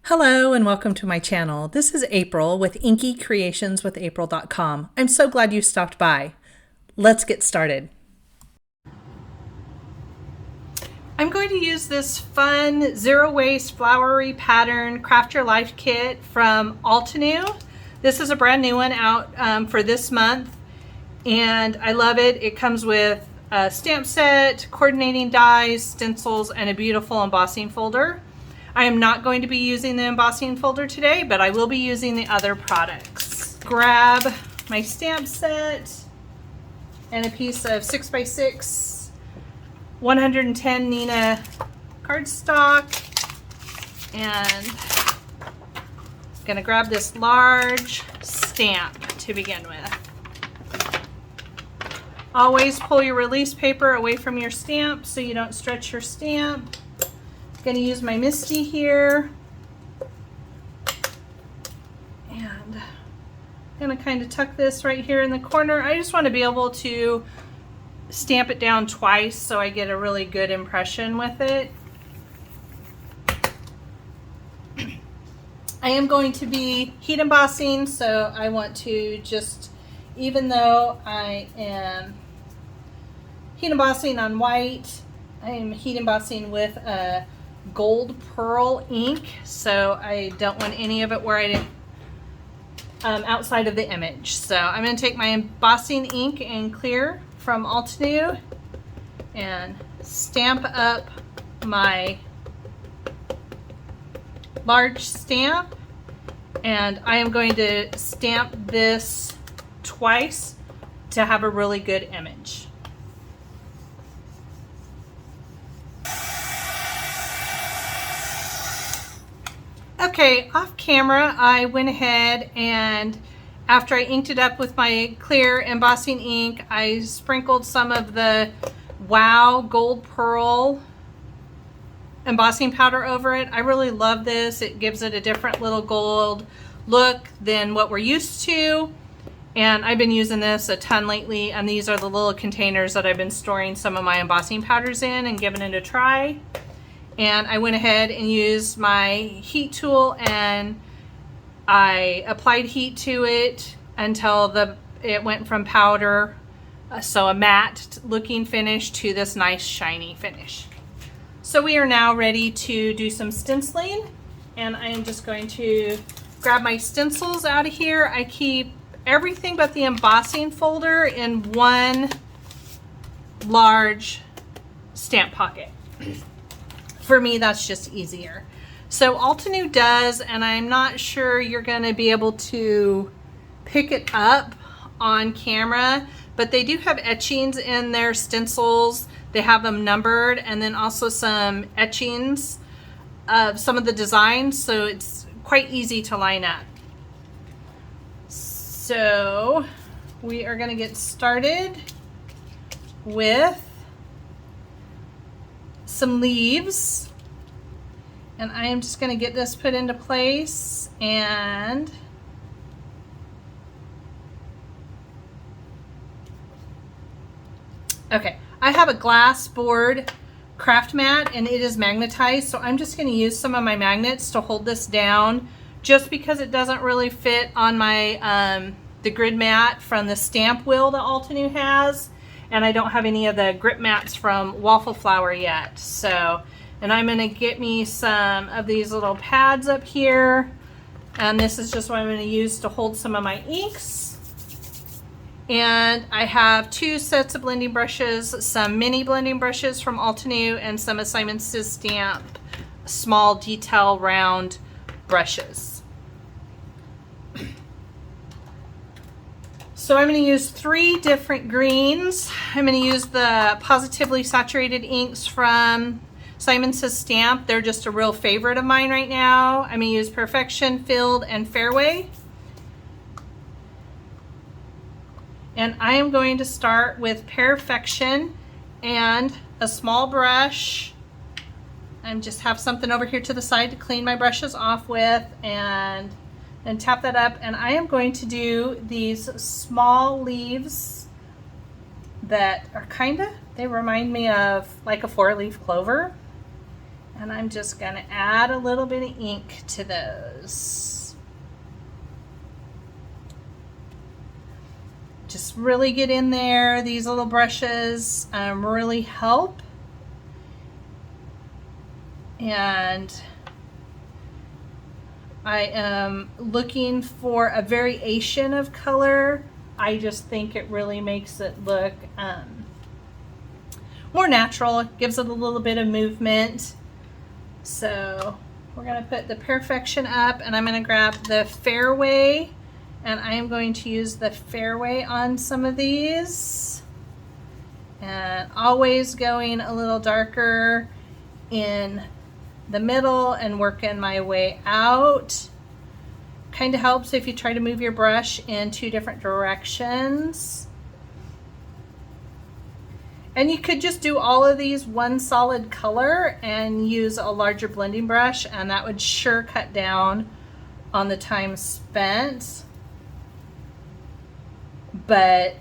Hello and welcome to my channel. This is April with inkycreationswithapril.com. I'm so glad you stopped by. Let's get started. I'm going to use this fun zero waste flowery pattern Craft Your Life kit from Altenew. This is a brand new one out for this month and I love it. It comes with a stamp set, coordinating dies, stencils, and a beautiful embossing folder. I am not going to be using the embossing folder today, but I will be using the other products. Grab my stamp set and a piece of 6x6 110 Nina cardstock, and I'm gonna grab this large stamp to begin with. Always pull your release paper away from your stamp so you don't stretch your stamp. Going to use my Misty here, and I'm going to kind of tuck this right here in the corner. I just want to be able to stamp it down twice so I get a really good impression with it. I am going to be heat embossing, so I want to just, even though I am heat embossing on white, I am heat embossing with a gold pearl ink, so I don't want any of it where I didn't outside of the image. So I'm going to take my embossing ink and clear from Altenew and stamp up my large stamp, and I am going to stamp this twice to have a really good image. Okay, off camera, I went ahead and after I inked it up with my clear embossing ink, I sprinkled some of the Wow Gold Pearl embossing powder over it. I really love this. It gives it a different little gold look than what we're used to. And I've been using this a ton lately, and these are the little containers that I've been storing some of my embossing powders in and giving it a try. And I went ahead and used my heat tool and I applied heat to it until it went from powder, so a matte looking finish, to this nice shiny finish. So we are now ready to do some stenciling, and I am just going to grab my stencils out of here. I keep everything but the embossing folder in one large stamp pocket. For me, that's just easier. So Altenew does, and I'm not sure you're going to be able to pick it up on camera, but they do have etchings in their stencils. They have them numbered, and then also some etchings of some of the designs, so it's quite easy to line up. So we are going to get started with some leaves, and I am just going to get this put into place. And okay, I have a glass board craft mat and it is magnetized, so I'm just going to use some of my magnets to hold this down, just because it doesn't really fit on my the grid mat from the stamp wheel that Altenew has. And I don't have any of the grip mats from Waffle Flower yet. So, and I'm gonna get me some of these little pads up here. And this is just what I'm gonna use to hold some of my inks. And I have two sets of blending brushes, some mini blending brushes from Altenew, and some of Simon Says Stamp small detail round brushes. So I'm going to use 3 different greens. I'm going to use the Pawsitively saturated inks from Simon Says Stamp. They're just a real favorite of mine right now. I'm going to use Perfection, Filled, and Fairway. And I am going to start with Perfection and a small brush. I just have something over here to the side to clean my brushes off with, and tap that up. And I am going to do these small leaves that are they remind me of like a 4-leaf clover. And I'm just going to add a little bit of ink to those. Just really get in there. These little brushes really help. And I am looking for a variation of color. I just think it really makes it look more natural. It gives it a little bit of movement. So we're going to put the PEARFECTION up, and I'm going to grab the FAIRWAY, and I am going to use the FAIRWAY on some of these, and always going a little darker in the middle and working my way out. Kind of helps if you try to move your brush in 2 different directions. And you could just do all of these one solid color and use a larger blending brush, and that would sure cut down on the time spent. But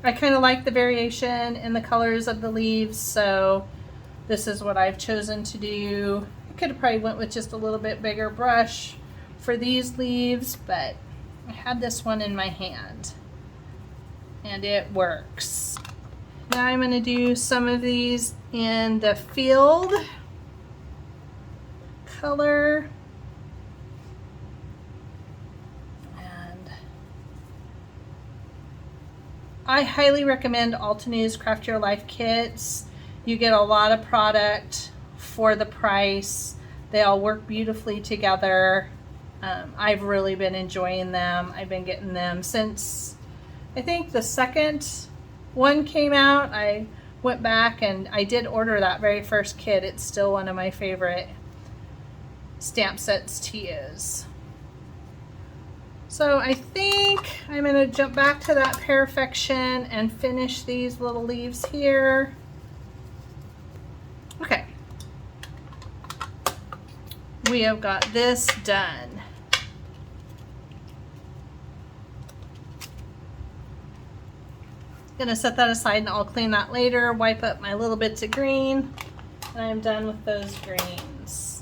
I kind of like the variation in the colors of the leaves, so this is what I've chosen to do. I could have probably went with just a little bit bigger brush for these leaves, but I had this one in my hand and it works. Now I'm going to do some of these in the field color. And I highly recommend Altenews Craft Your Life kits. You get a lot of product for the price. They all work beautifully together. I've really been enjoying them. I've been getting them since I think the second one came out. I went back and I did order that very first kit. It's still one of my favorite stamp sets to use. So I think I'm going to jump back to that PEARFECTION and finish these little leaves here. Okay. We have got this done. Gonna set that aside and I'll clean that later, wipe up my little bits of green, and I'm done with those greens.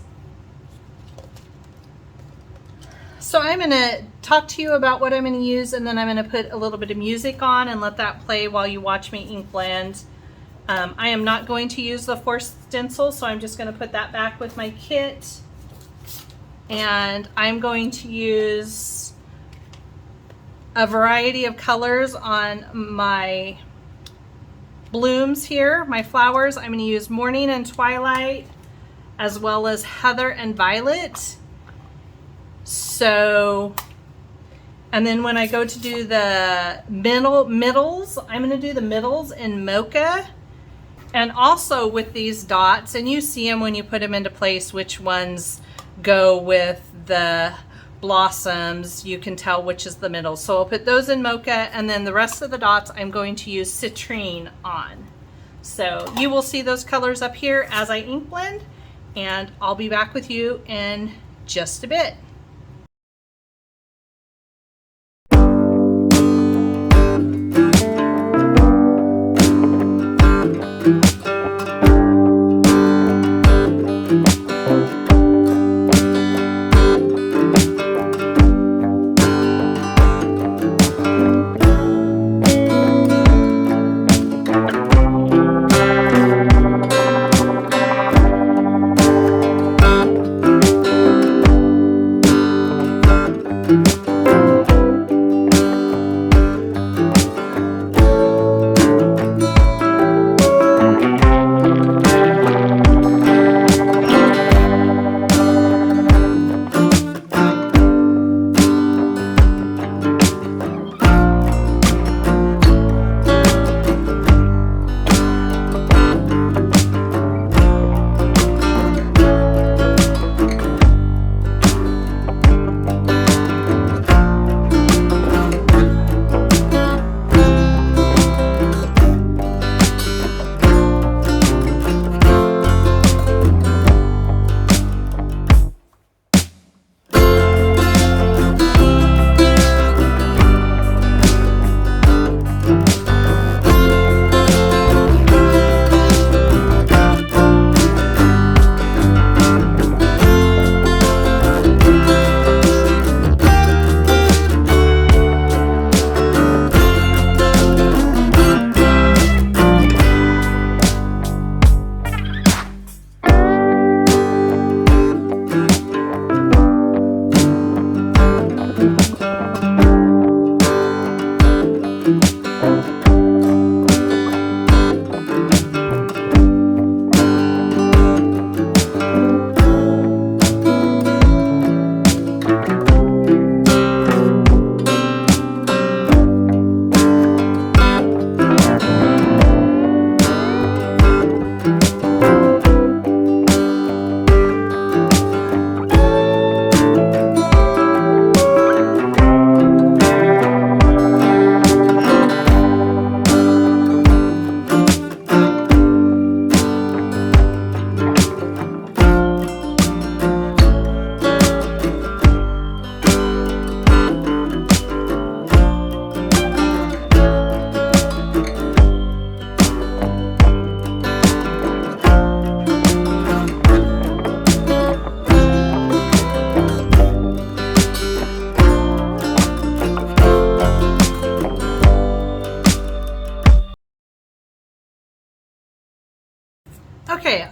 So I'm gonna talk to you about what I'm gonna use, and then I'm gonna put a little bit of music on and let that play while you watch me ink blend. I am not going to use the forced stencil, so I'm just gonna put that back with my kit. And I'm going to use a variety of colors on my blooms here, my flowers. I'm going to use Morning and Twilight, as well as Heather and Violet. So, and then when I go to do the middles, I'm going to do the middles in MOCHA. And also with these dots, and you see them when you put them into place, which ones go with the blossoms. You can tell which is the middle. So I'll put those in MOCHA, and then the rest of the dots I'm going to use CITRINE on. So you will see those colors up here as I ink blend, and I'll be back with you in just a bit.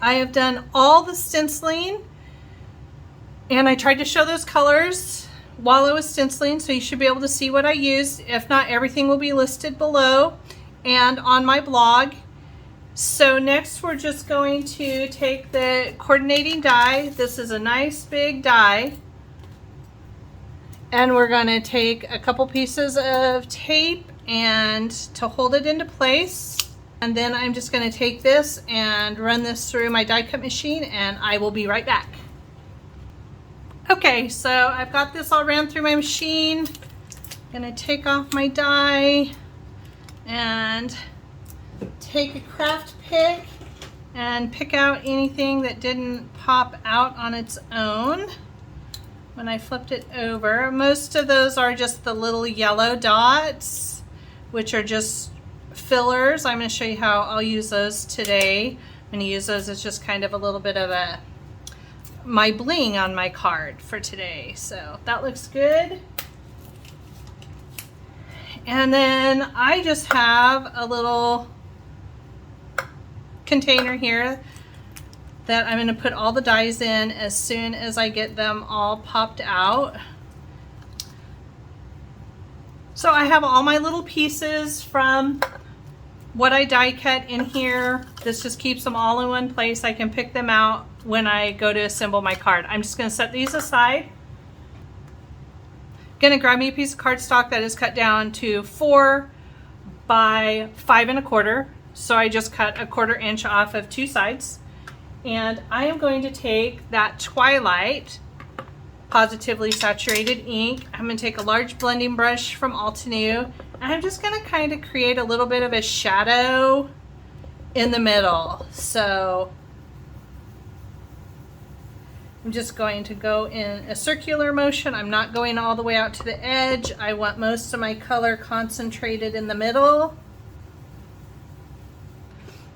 I have done all the stenciling, and I tried to show those colors while I was stenciling, so you should be able to see what I used. If not, everything will be listed below and on my blog. So next we're just going to take the coordinating die. This is a nice big die. And we're going to take a couple pieces of tape and to hold it into place. And then I'm just going to take this and run this through my die cut machine, and I will be right back. Okay, so I've got this all ran through my machine. I'm going to take off my die and take a craft pick and pick out anything that didn't pop out on its own. When I flipped it over, most of those are just the little yellow dots, which are just fillers. I'm going to show you how I'll use those today. I'm going to use those as just kind of a little bit of my bling on my card for today. So that looks good. And then I just have a little container here that I'm going to put all the dies in as soon as I get them all popped out. So I have all my little pieces from what I die cut in here. This just keeps them all in one place. I can pick them out when I go to assemble my card. I'm just going to set these aside. Going to grab me a piece of cardstock that is cut down to 4 by 5 1/4. So I just cut 1/4 inch off of 2 sides. And I am going to take that Twilight Positively Saturated ink. I'm going to take a large blending brush from Altenew, and I'm just going to kind of create a little bit of a shadow in the middle. So I'm just going to go in a circular motion. I'm not going all the way out to the edge. I want most of my color concentrated in the middle.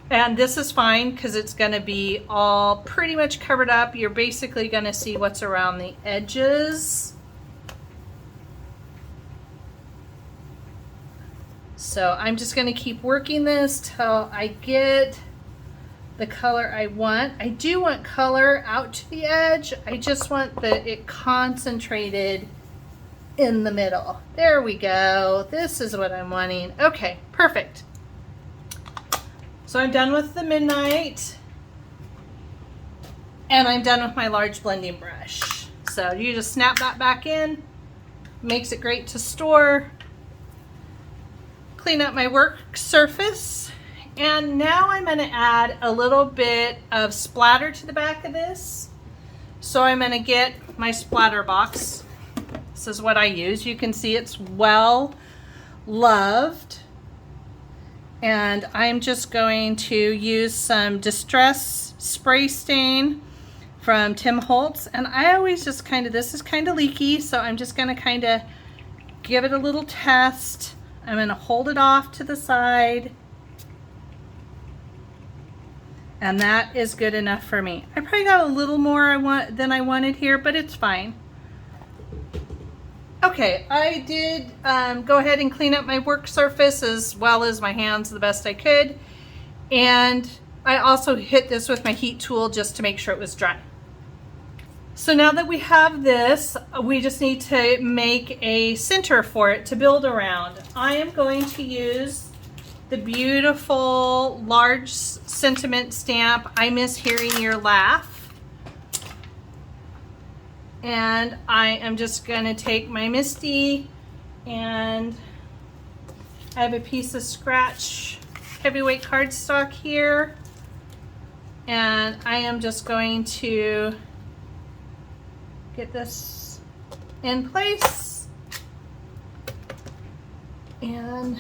And this is fine because it's going to be all pretty much covered up. You're basically going to see what's around the edges. So I'm just going to keep working this till I get the color I want. I do want color out to the edge. I just want it concentrated in the middle. There we go. This is what I'm wanting. Okay, perfect. So I'm done with the Midnight, and I'm done with my large blending brush. So you just snap that back in, makes it great to store. Clean up my work surface, and now I'm going to add a little bit of splatter to the back of this. So I'm going to get my splatter box. This is what I use. You can see it's well loved. And I'm just going to use some Distress Spray Stain from Tim Holtz. And I always just kind of, this is kind of leaky, so I'm just going to kind of give it a little test. I'm going to hold it off to the side. And that is good enough for me. I probably got a little more than I wanted here, but it's fine. Okay, I did go ahead and clean up my work surface as well as my hands the best I could. And I also hit this with my heat tool just to make sure it was dry. So now that we have this, we just need to make a center for it to build around. I am going to use the beautiful large sentiment stamp, I Miss Hearing Your Laugh. And I am just going to take my Misty, and I have a piece of scratch heavyweight cardstock here, and I am just going to get this in place. And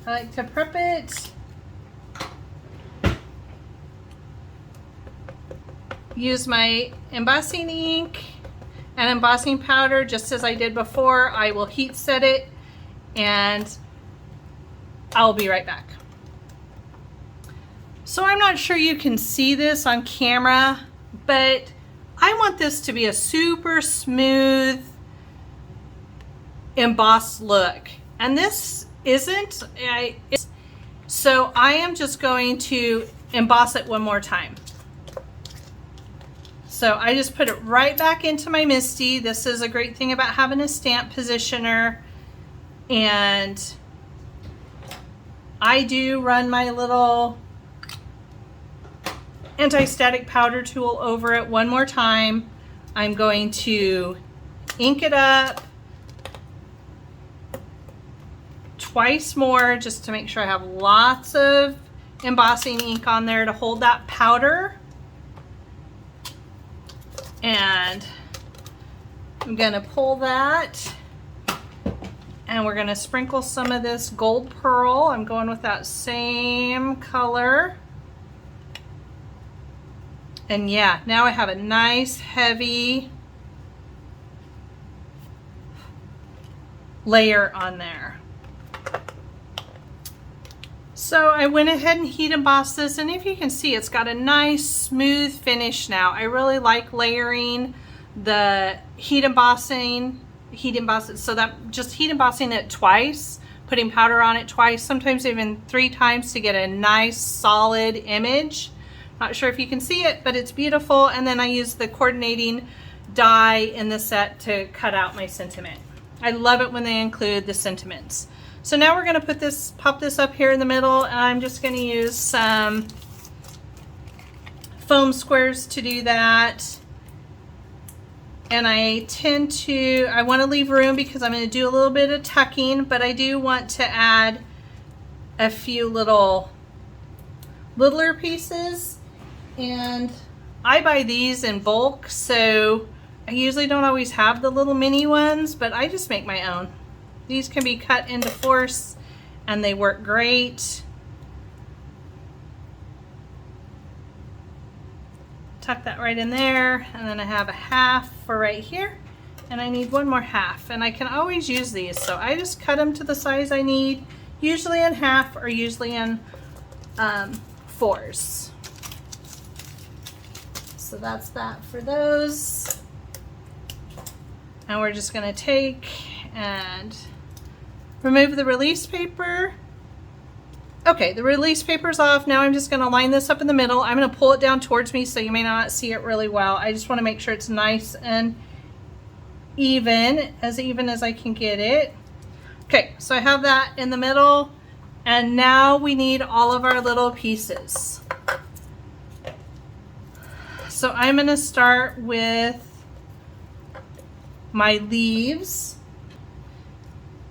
I like to prep it. Use my embossing ink and embossing powder just as I did before. I will heat set it, and I'll be right back. So I'm not sure you can see this on camera, but I want this to be a super smooth embossed look, and this isn't. So I am just going to emboss it one more time. So I just put it right back into my MISTI. This is a great thing about having a stamp positioner. And I do run my little anti-static powder tool over it one more time. I'm going to ink it up twice more just to make sure I have lots of embossing ink on there to hold that powder. And I'm gonna pull that and we're gonna sprinkle some of this gold pearl. I'm going with that same color. And yeah, now I have a nice heavy layer on there. So I went ahead and heat embossed this, and if you can see, it's got a nice smooth finish now. I really like layering the heat embossing, so that just heat embossing it twice, putting powder on it twice, sometimes even 3 times to get a nice solid image. Not sure if you can see it, but it's beautiful. And then I use the coordinating die in the set to cut out my sentiment. I love it when they include the sentiments. So now we're going to pop this up here in the middle, and I'm just going to use some foam squares to do that. And I want to leave room because I'm going to do a little bit of tucking, but I do want to add a few littler pieces. And I buy these in bulk, so I usually don't always have the little mini ones, but I just make my own. These can be cut into 4ths and they work great. Tuck that right in there, and then I have a half for right here, and I need one more half, and I can always use these, so I just cut them to the size I need, usually in half or usually in 4s. So that's that for those. And we're just gonna take and remove the release paper. Okay, the release paper's off. Now I'm just gonna line this up in the middle. I'm gonna pull it down towards me so you may not see it really well. I just wanna make sure it's nice and even as I can get it. Okay, so I have that in the middle, and now we need all of our little pieces. So I'm going to start with my leaves.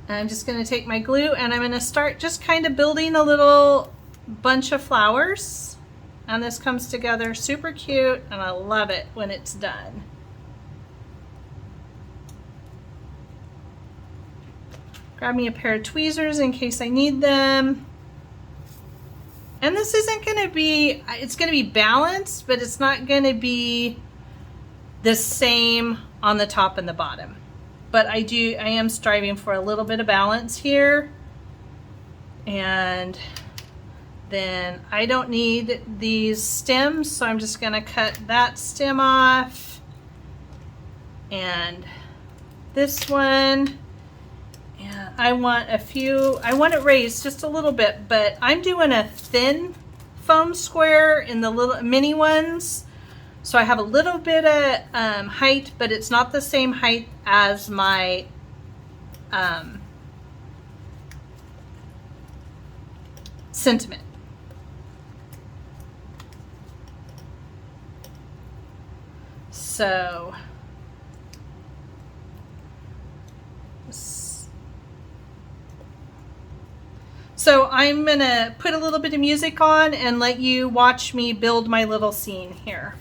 I'm just going to take my glue and I'm going to start just kind of building a little bunch of flowers. And this comes together super cute, and I love it when it's done. Grab me a pair of tweezers in case I need them. And this isn't going to be, it's going to be balanced, but it's not going to be the same on the top and the bottom. But I am striving for a little bit of balance here. And then I don't need these stems, so I'm just going to cut that stem off. And this one. Yeah, I want it raised just a little bit, but I'm doing a thin foam square in the little mini ones. So I have a little bit of height, but it's not the same height as my sentiment. So I'm gonna put a little bit of music on and let you watch me build my little scene here.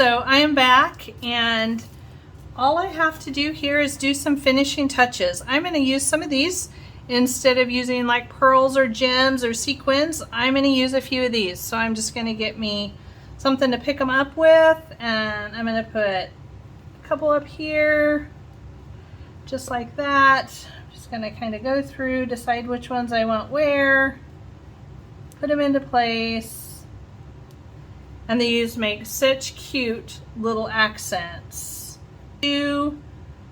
So I am back, and all I have to do here is do some finishing touches. I'm going to use some of these instead of using like pearls or gems or sequins. I'm going to use a few of these. So I'm just going to get me something to pick them up with, and I'm going to put a couple up here just like that. I'm just going to kind of go through, decide which ones I want where, put them into place. And these make such cute little accents. Do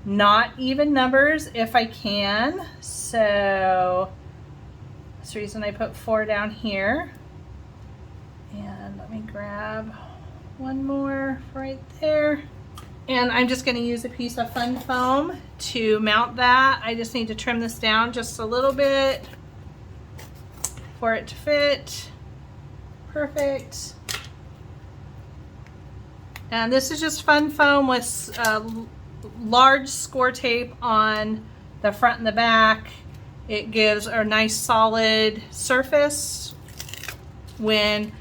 not even numbers if I can. So that's the reason I put 4 down here. And let me grab one more right there. And I'm just going to use a piece of fun foam to mount that. I just need to trim this down just a little bit for it to fit. Perfect. And this is just fun foam with large score tape on the front and the back. It gives a nice solid surface when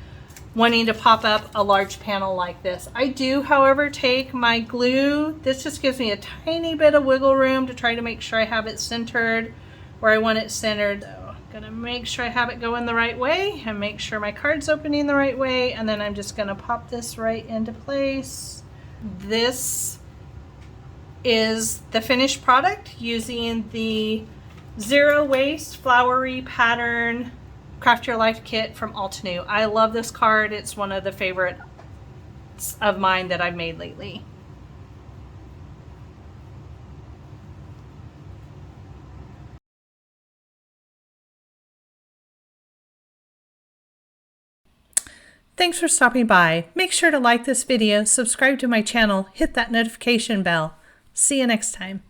wanting to pop up a large panel like this. I do, however, take my glue. This just gives me a tiny bit of wiggle room to try to make sure I have it centered where I want it centered. I'm gonna make sure I have it going the right way and make sure my card's opening the right way, and then I'm just gonna pop this right into place. This is the finished product using the Zero Waste Flowery Pattern Craft Your Life kit from Altenew. I love this card. It's one of the favorites of mine that I've made lately. Thanks for stopping by. Make sure to like this video, subscribe to my channel, hit that notification bell. See you next time.